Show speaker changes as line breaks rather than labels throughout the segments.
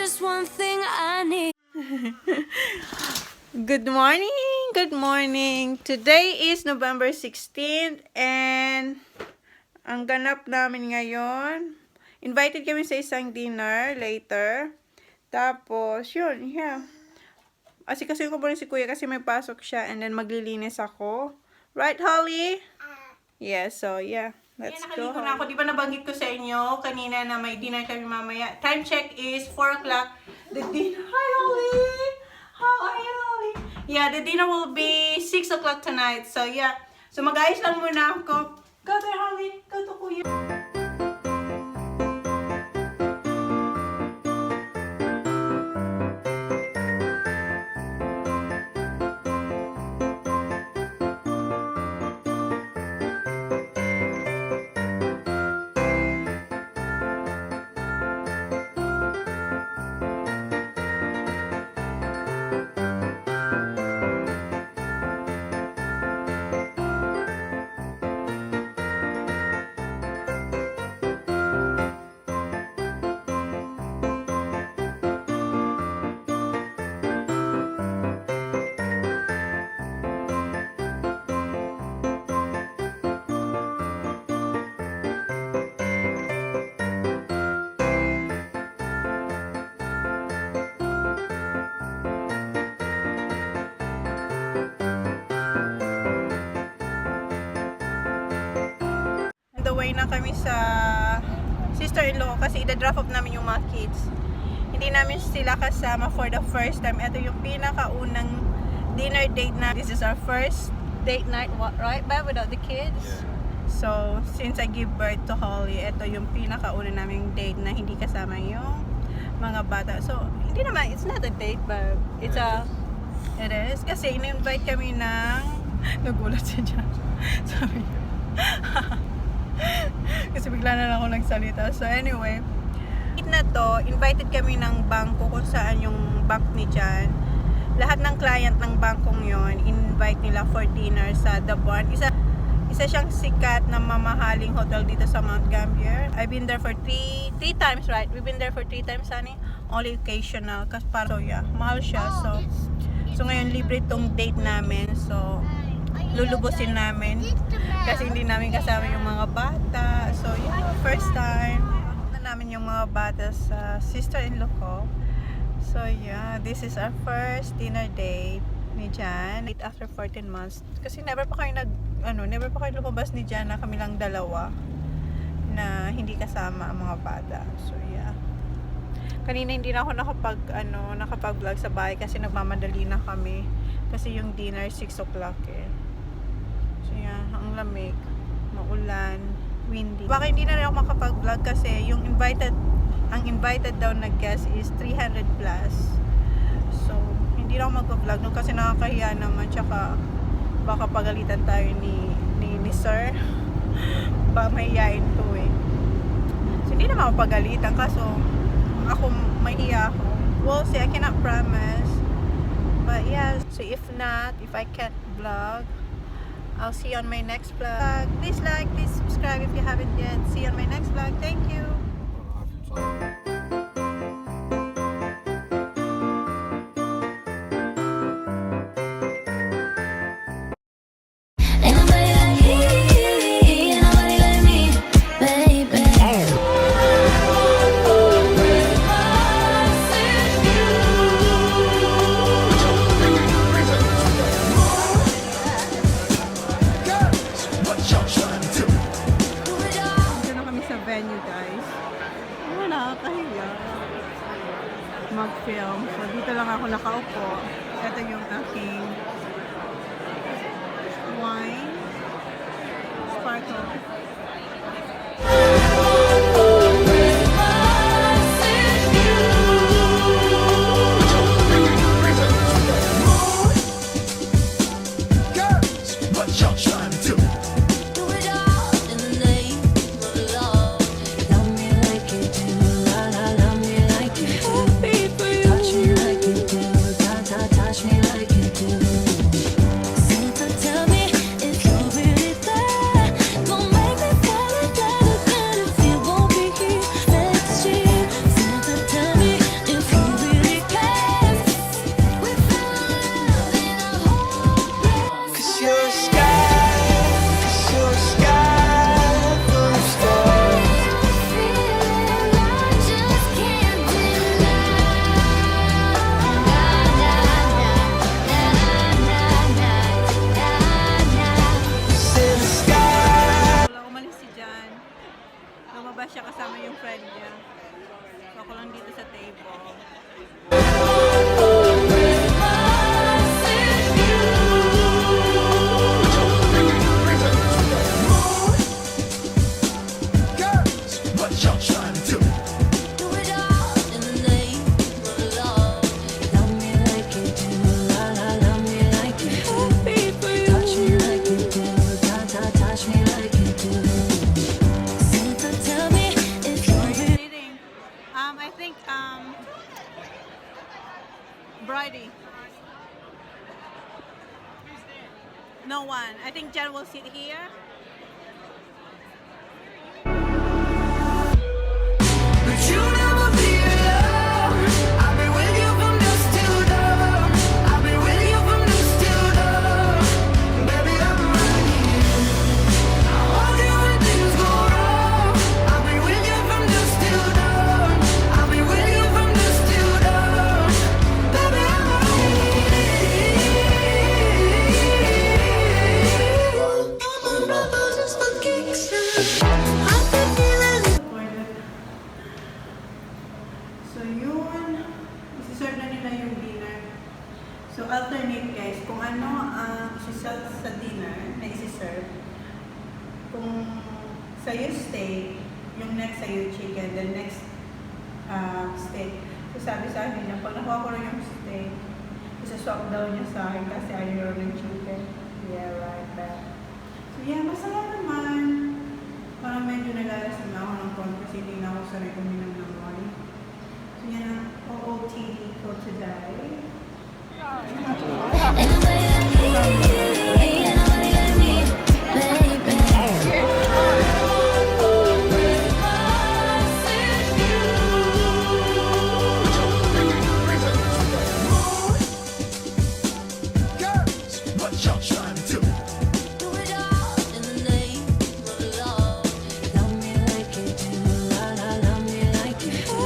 just one thing I need.
Good morning! Good morning! Today is November 16th and ang ganap namin ngayon, invited kami sa isang dinner later. Tapos, yun, yeah. Asikasuhin ko muna si Kuya kasi may pasok siya and then maglilinis ako. Right, Holly? Yeah, so yeah. Let's go. Nakaligo na ako. Di ba nabanggit ko sa inyo kanina na may dinner kami mamaya. Time check is 4 o'clock. The dinner... Hi, Holly! How are you, Holly? Yeah, the dinner will be 6 o'clock tonight. So yeah. So mag-ayos lang muna ako. Go there, Holly. Go to Kuya. Way na kami sa sister-in-law kasi ida-drop off namin yung mga kids. Hindi namin sila kasama for the first time. Ito yung pinakaunang dinner date na. This is our first date night, right, Babe, without the kids? Yeah. So, since I give birth to Holly, ito yung pinakauna naming date na hindi kasama yung mga bata. So, hindi naman, it's not a date, but it's it is. Kasi in-invite kami ng nagulat siya dyan. Sabi niya. Kasi bigla na lang ako nagsalita. So anyway, na to, invited kami ng bangko kung saan yung bank ni Jan. Lahat ng client ng bangkong yon invite nila for dinner sa The Barn. Isa siyang sikat na mamahaling hotel dito sa Mount Gambier. I've been there for three times, right? We've been there for 3 times, honey. Only occasional. Kasi so yeah, mahal siya. So ngayon libre tong date namin. So lulubusin namin kasi hindi namin kasama yung mga bata. So yeah, first time na namin yung mga bata sa sister-in-law ko. So yeah, this is our first dinner date ni Jan after 14 months. Kasi never pa kayo lumabas ni Jan na kami lang dalawa na hindi kasama ang mga bata. So yeah. Kanina hindi na ako nakapag-vlog sa bahay kasi nagmamadali na kami. Kasi yung dinner 6 o'clock eh. So yeah, ang lamig, maulan, windy. Baka hindi na rin ako makapag-vlog kasi yung ang invited daw na guest is 300 plus. So, hindi na ako mag-vlog no, kasi nakakahiya naman. Tsaka, baka pagalitan tayo ni sir. Baka mahihiyain to eh. So, hindi naman ako pagalitan. Kaso, ako mahihiya ako. Well, see, I cannot promise. But yeah, so if I can't vlog, I'll see you on my next vlog. Please like, please subscribe if you haven't yet. See you on my next vlog. Thank you.
Ain't nobody like me, ain't nobody like me, baby.
Dito na kami sa venue, guys. Oh, nakakahiya mag-film. So, dito lang ako nakaupo. Ito yung aking wine. Sparkle.
Touch me like you do. Santa, tell me if you're really there. Don't make
lumabas siya kasama yung friend niya. So ako lang dito sa table.
What y'all trying to do?
Do it all in the name of love. Love me like you do, la la, love me like you do. Touch me like you do, ta ta, touch me like you do. Santa, tell me if you're real.
Sitting. I think Brady. No one. I think Jen will sit here.
But you never be alone. I've been with you from dusk till dawn. I've been with you from dusk till dawn. Baby, I'm right here. I hold you when things go wrong. I've been with you from dusk till dawn. I've been with you from dusk till dawn. Baby, I'm right
So yun, isi-serve na nila yung dinner. So alternate guys, kung ano ang isi-serve sa dinner na isi-serve, kung sa'yo steak, yung next sa'yo chicken, then next steak. So sabi sa akin niya, pag nakuha ko na yung steak, isa-swap daw niya sa akin kasi ayaw ng chicken. Yeah, right back. So yeah, masaya naman. Parang medyo nalalasang ako ng konti kasi hindi na ako sanay kuminom ng wine. So yan ang OOTD ko today.
And the way I need, and all you need, baby.
girls. What y'all trying to do?
Do it all in the name of love. Love me like you do, la la, love me like you do.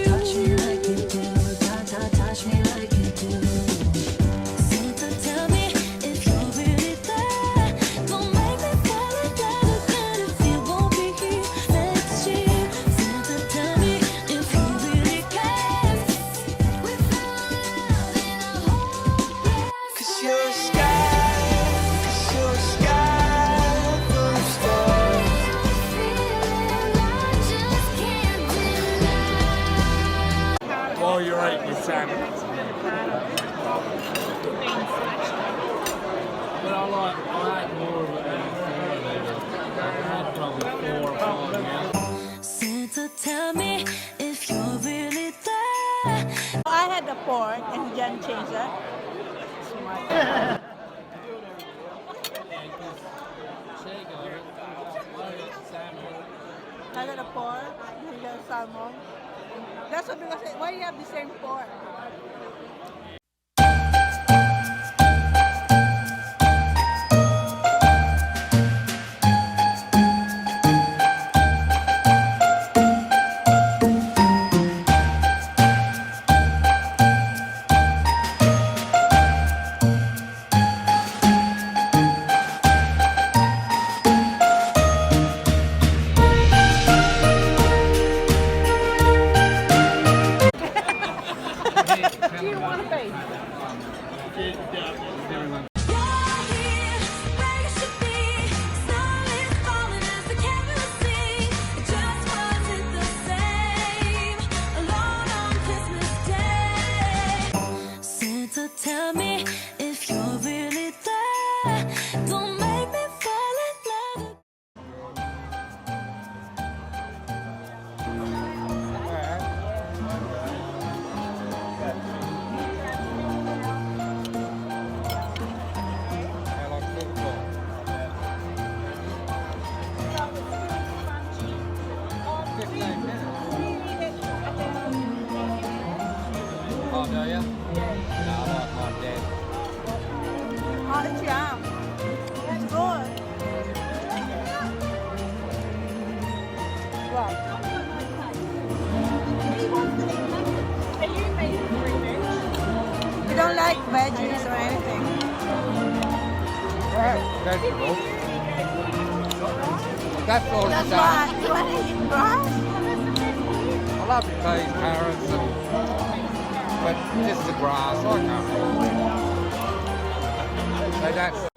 Touch me like you do, ta ta, touch me like you do. Santa, tell me if you're really there. Don't make me fall in love again if you won't be here next year. Santa, tell me if you really care. We found love in a hole.
Cause you're a sky full of stars.
Oh, you're right, with Sam. But I like more of it than I had probably 4 or 5 now.
Santa, tell me if you're really there.
I had the pork and Jen changed it. Smart. I got a pork, you got salmon. That's what because why you have the same pork? Do you want to pay?
You're here, where you should be. Snow is falling as the carols sing. It just wasn't the same alone on Christmas Day. Santa, tell me if you're really there. Don't make me fall in love.
Oh, do you? No, I'm dead.
Oh, it's yum. It's good. Wow. You don't like veggies or anything?
Vegetable. That's all
That's
it's done.
why you want to eat
love these parrots, but just the grass. I can't. So that's